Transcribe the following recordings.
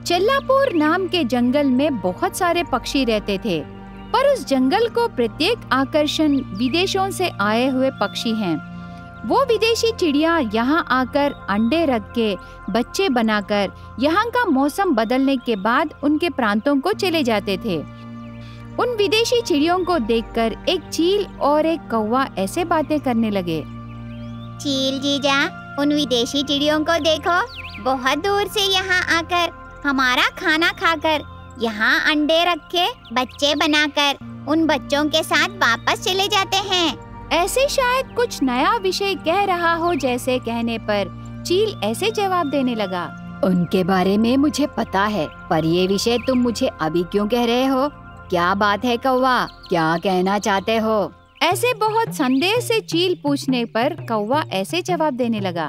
चेल्लापुर नाम के जंगल में बहुत सारे पक्षी रहते थे, पर उस जंगल को प्रत्येक आकर्षण विदेशों से आए हुए पक्षी हैं। वो विदेशी चिड़िया यहाँ आकर अंडे रख के बच्चे बनाकर यहाँ का मौसम बदलने के बाद उनके प्रांतों को चले जाते थे। उन विदेशी चिड़ियों को देखकर एक चील और एक कौवा ऐसे बातें करने लगे। चील जीजा, उन विदेशी चिड़ियों को देखो, बहुत दूर से यहाँ आकर हमारा खाना खाकर यहाँ अंडे रखे बच्चे बनाकर उन बच्चों के साथ वापस चले जाते हैं। ऐसे शायद कुछ नया विषय कह रहा हो जैसे कहने पर चील ऐसे जवाब देने लगा। उनके बारे में मुझे पता है, पर ये विषय तुम मुझे अभी क्यों कह रहे हो? क्या बात है कौवा, क्या कहना चाहते हो? ऐसे बहुत संदेह से चील पूछने पर कौवा ऐसे जवाब देने लगा।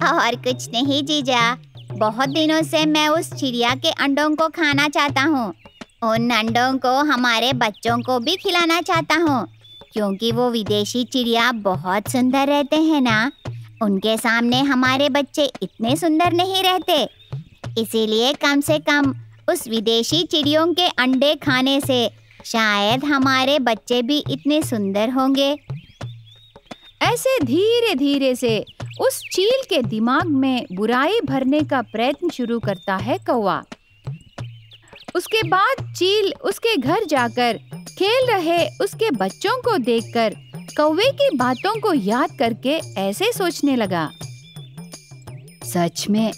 और कुछ नहीं जीजा, बहुत दिनों से मैं उस चिड़िया के अंडों को खाना चाहता हूँ। उन अंडों को हमारे बच्चों को भी खिलाना चाहता हूँ, क्योंकि वो विदेशी चिड़िया बहुत सुंदर रहते हैं ना। उनके सामने हमारे बच्चे इतने सुंदर नहीं रहते, इसीलिए कम से कम उस विदेशी चिड़ियों के अंडे खाने से शायद हमारे बच्चे भी इतने सुंदर होंगे। ऐसे धीरे धीरे से उस चील के दिमाग में बुराई भरने का प्रयत्न शुरू करता है कौवा। उसके बाद चील उसके घर जाकर खेल रहे उसके बच्चों को देखकर कौवे की बातों को याद करके ऐसे सोचने लगा। सच में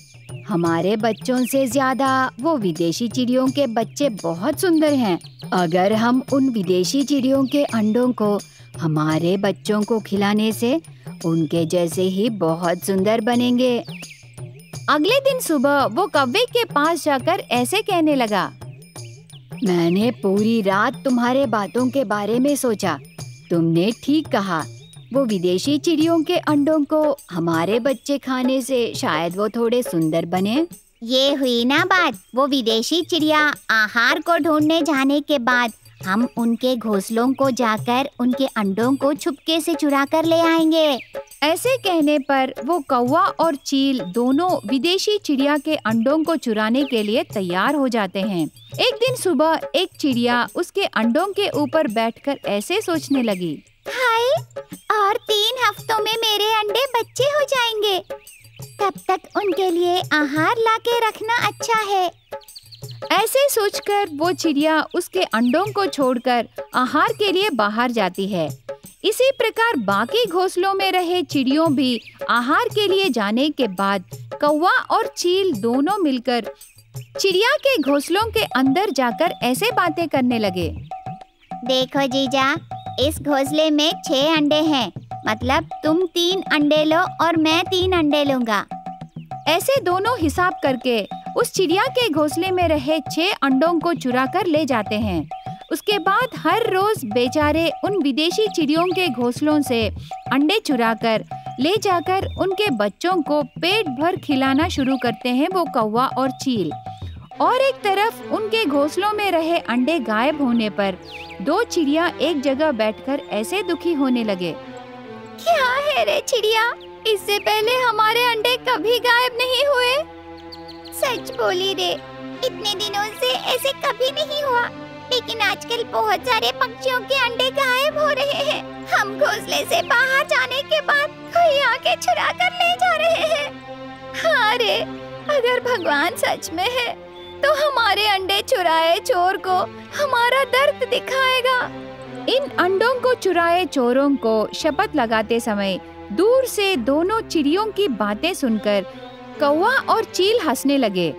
हमारे बच्चों से ज्यादा वो विदेशी चिड़ियों के बच्चे बहुत सुंदर हैं। अगर हम उन विदेशी चिड़ियों के अंडों को हमारे बच्चों को खिलाने से उनके जैसे ही बहुत सुंदर बनेंगे। अगले दिन सुबह वो कौवे के पास जाकर ऐसे कहने लगा। मैंने पूरी रात तुम्हारे बातों के बारे में सोचा। तुमने ठीक कहा, वो विदेशी चिड़ियों के अंडों को हमारे बच्चे खाने से शायद वो थोड़े सुंदर बने। ये हुई ना बात। वो विदेशी चिड़िया आहार को ढूंढने जाने के बाद हम उनके घोंसलों को जाकर उनके अंडों को छुपके से चुरा कर ले आएंगे। ऐसे कहने पर वो कौवा और चील दोनों विदेशी चिड़िया के अंडों को चुराने के लिए तैयार हो जाते हैं। एक दिन सुबह एक चिड़िया उसके अंडों के ऊपर बैठकर ऐसे सोचने लगी। हाय, और 3 हफ्तों में मेरे अंडे बच्चे हो जाएंगे। तब तक उनके लिए आहार लाके रखना अच्छा है। ऐसे सोचकर वो चिड़िया उसके अंडों को छोड़कर आहार के लिए बाहर जाती है। इसी प्रकार बाकी घोंसलों में रहे चिड़ियों भी आहार के लिए जाने के बाद कौवा और चील दोनों मिलकर चिड़िया के घोंसलों के अंदर जाकर ऐसे बातें करने लगे। देखो जीजा, इस घोंसले में 6 अंडे हैं, मतलब तुम 3 अंडे लो और मैं 3 अंडे लूंगा। ऐसे दोनों हिसाब करके उस चिड़िया के घोंसले में रहे 6 अंडों को चुरा कर ले जाते हैं। उसके बाद हर रोज बेचारे उन विदेशी चिड़ियों के घोंसलों से अंडे चुराकर ले जाकर उनके बच्चों को पेट भर खिलाना शुरू करते हैं वो कौवा और चील। और एक तरफ उनके घोंसलों में रहे अंडे गायब होने पर 2 चिड़िया एक जगह बैठकर ऐसे दुखी होने लगे। क्या है रे चिड़िया, इससे पहले हमारे अंडे कभी गायब नहीं हुए। सच बोली रे, इतने दिनों से ऐसे कभी नहीं हुआ, लेकिन आजकल बहुत सारे पक्षियों के अंडे गायब हो रहे हैं। हम घोंसले से बाहर जाने के बाद कोई आके चुरा कर ले जा रहे हैं। हाँ रे, अगर भगवान सच में है तो हमारे अंडे चुराए चोर को हमारा दर्द दिखाएगा। इन अंडों को चुराए चोरों को शपथ लगाते समय दूर से दोनों चिड़ियों की बातें सुनकर कौवा और चील हंसने लगे।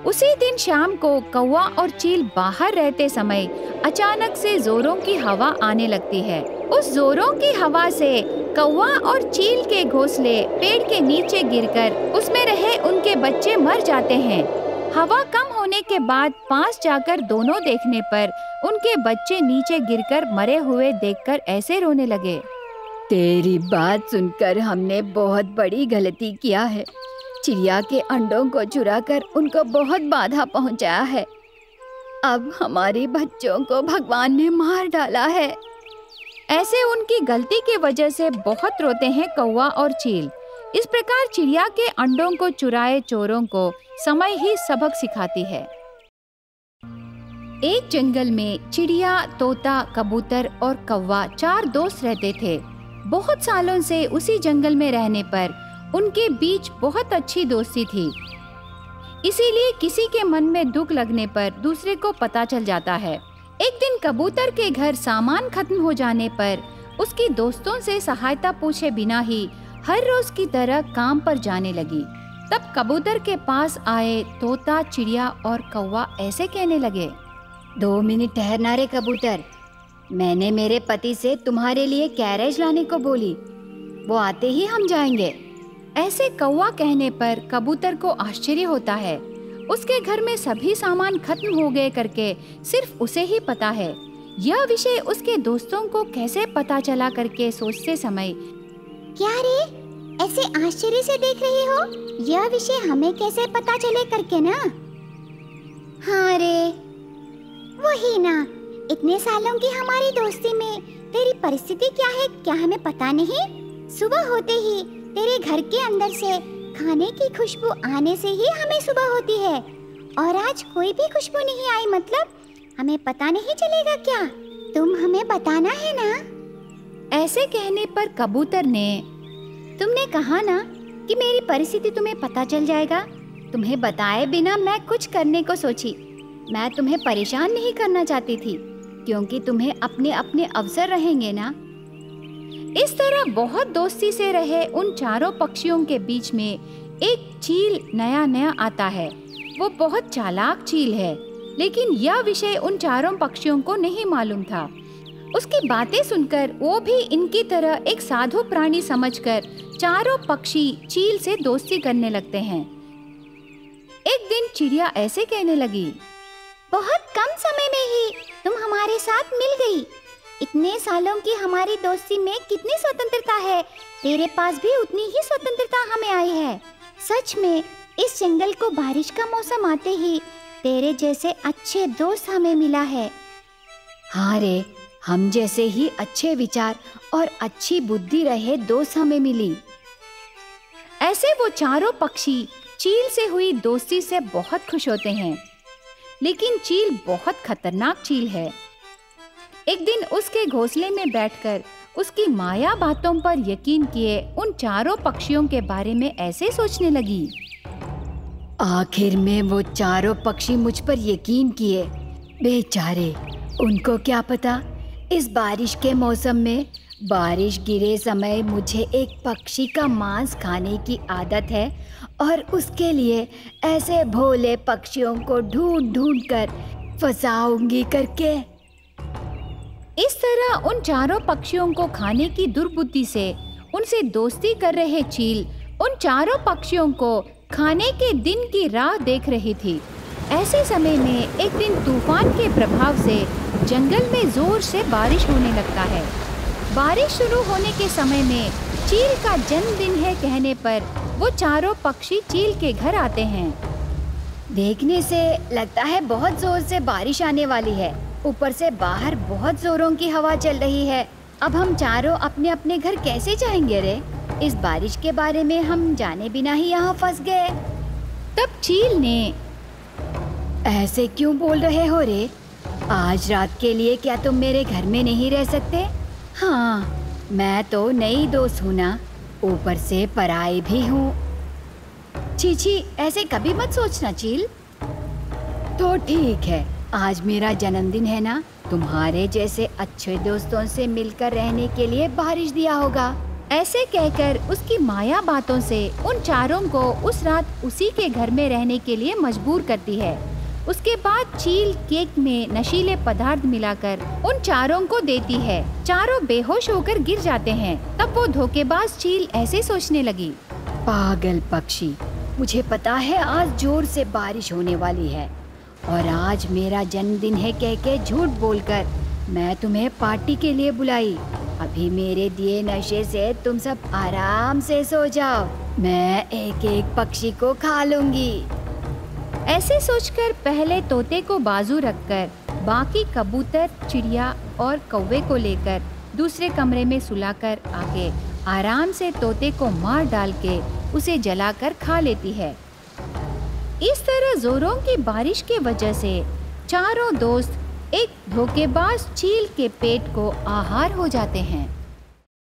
उसी दिन शाम को कौवा और चील बाहर रहते समय अचानक से जोरों की हवा आने लगती है। उस जोरों की हवा से कौवा और चील के घोंसले पेड़ के नीचे गिरकर उसमें रहे उनके बच्चे मर जाते हैं। हवा कम होने के बाद पास जाकर दोनों देखने पर उनके बच्चे नीचे गिरकर मरे हुए देखकर ऐसे रोने लगे। तेरी बात सुनकर हमने बहुत बड़ी गलती किया है। चिड़िया के अंडों को चुराकर उनको बहुत बाधा पहुंचाया है। अब हमारे बच्चों को भगवान ने मार डाला है। ऐसे उनकी गलती की वजह से बहुत रोते हैं कौवा और चील। इस प्रकार चिड़िया के अंडों को चुराए चोरों को समय ही सबक सिखाती है। एक जंगल में चिड़िया, तोता, कबूतर और कौवा 4 दोस्त रहते थे। बहुत सालों से उसी जंगल में रहने पर उनके बीच बहुत अच्छी दोस्ती थी। इसीलिए किसी के मन में दुख लगने पर दूसरे को पता चल जाता है। एक दिन कबूतर के घर सामान खत्म हो जाने पर उसकी दोस्तों से सहायता पूछे बिना ही हर रोज की तरह काम पर जाने लगी। तब कबूतर के पास आए तोता, चिड़िया और कौवा ऐसे कहने लगे, 2 मिनट ठहरना रे कबूतर, मैंने मेरे पति से तुम्हारे लिए कैरेज लाने को बोली, वो आते ही हम जाएंगे। ऐसे कौवा कहने पर कबूतर को आश्चर्य होता है। उसके घर में सभी सामान खत्म हो गए करके सिर्फ उसे ही पता है। यह विषय उसके दोस्तों को कैसे पता चला करके सोचते समय, क्या रे, ऐसे आश्चर्य से देख रही हो? यह विषय हमें कैसे पता चले करके ना? हाँ रे, वही ना, इतने सालों की हमारी दोस्ती में तेरी परिस्थिति क्या है, क्या हमें पता नहीं? सुबह होते ही तेरे घर के अंदर से खाने की खुशबू आने से ही हमें सुबह होती है, और आज कोई भी खुशबू नहीं आई, मतलब हमें पता नहीं चलेगा क्या? तुम हमें बताना है ना? ऐसे कहने पर कबूतर ने, तुमने कहा ना कि मेरी परिस्थिति तुम्हें पता चल जाएगा। तुम्हें बताए बिना मैं कुछ करने को सोची। मैं तुम्हें परेशान नहीं करना चाहती थी, क्योंकि तुम्हें अपने अपने अवसर रहेंगे ना। इस तरह बहुत दोस्ती से रहे उन चारों पक्षियों के बीच में एक चील नया नया आता है। वो बहुत चालाक चील है, लेकिन यह विषय उन चारों पक्षियों को नहीं मालूम था। उसकी बातें सुनकर वो भी इनकी तरह एक साधु प्राणी समझकर चारों पक्षी चील से दोस्ती करने लगते हैं। एक दिन चिड़िया ऐसे कहने लगी, बहुत कम समय में ही तुम हमारे साथ मिल गई। इतने सालों की हमारी दोस्ती में कितनी स्वतंत्रता है, तेरे पास भी उतनी ही स्वतंत्रता हमें आई है। सच में इस जंगल को बारिश का मौसम आते ही तेरे जैसे अच्छे दोस्त हमें मिला है। हाँ रे, हम जैसे ही अच्छे विचार और अच्छी बुद्धि रहे दोस्त हमें मिली। ऐसे वो चारों पक्षी चील से हुई दोस्ती से बहुत खुश होते हैं। लेकिन चील बहुत खतरनाक चील है। एक दिन उसके घोंसले में बैठकर उसकी माया बातों पर यकीन किए उन चारों पक्षियों के बारे में ऐसे सोचने लगी, आखिर में वो चारों पक्षी मुझ पर यकीन किए। बेचारे, उनको क्या पता इस बारिश के मौसम में बारिश गिरे समय मुझे एक पक्षी का मांस खाने की आदत है, और उसके लिए ऐसे भोले पक्षियों को ढूंढ ढूंढ कर फंसाऊंगी करके। इस तरह उन चारों पक्षियों को खाने की दुर्बुद्धि से उनसे दोस्ती कर रहे चील उन चारों पक्षियों को खाने के दिन की राह देख रही थी। ऐसे समय में एक दिन तूफान के प्रभाव से जंगल में जोर से बारिश होने लगता है। बारिश शुरू होने के समय में चील का जन्मदिन है कहने पर वो चारों पक्षी चील के घर आते हैं। देखने से लगता है बहुत जोर से बारिश आने वाली है। ऊपर से बाहर बहुत जोरों की हवा चल रही है। अब हम चारों अपने अपने घर कैसे जाएंगे रे? इस बारिश के बारे में हम जाने बिना ही यहाँ फंस गए। तब चील ने, ऐसे क्यों बोल रहे हो रे? आज रात के लिए क्या तुम मेरे घर में नहीं रह सकते? हाँ, मैं तो नई दोस्त हूँ ना, ऊपर से पराई भी हूँ। छी, ऐसे कभी मत सोचना चील। तो ठीक है, आज मेरा जन्मदिन है ना, तुम्हारे जैसे अच्छे दोस्तों से मिलकर रहने के लिए बारिश दिया होगा। ऐसे कहकर उसकी माया बातों से उन चारों को उस रात उसी के घर में रहने के लिए मजबूर करती है। उसके बाद चील केक में नशीले पदार्थ मिलाकर उन चारों को देती है। चारों बेहोश होकर गिर जाते हैं। तब वो धोखेबाज चील ऐसे सोचने लगी, पागल पक्षी, मुझे पता है आज जोर से बारिश होने वाली है, और आज मेरा जन्मदिन है कह के झूठ बोलकर मैं तुम्हें पार्टी के लिए बुलाई। अभी मेरे दिए नशे से तुम सब आराम से सो जाओ, मैं एक एक पक्षी को खा लूंगी। ऐसे सोचकर पहले तोते को बाजू रखकर बाकी कबूतर, चिड़िया और कौवे को लेकर दूसरे कमरे में सुलाकर आके आराम से तोते को मार डाल के उसे जलाकर खा लेती है। इस तरह जोरों की बारिश की वजह से चारों दोस्त एक धोखेबाज चील के पेट को आहार हो जाते हैं।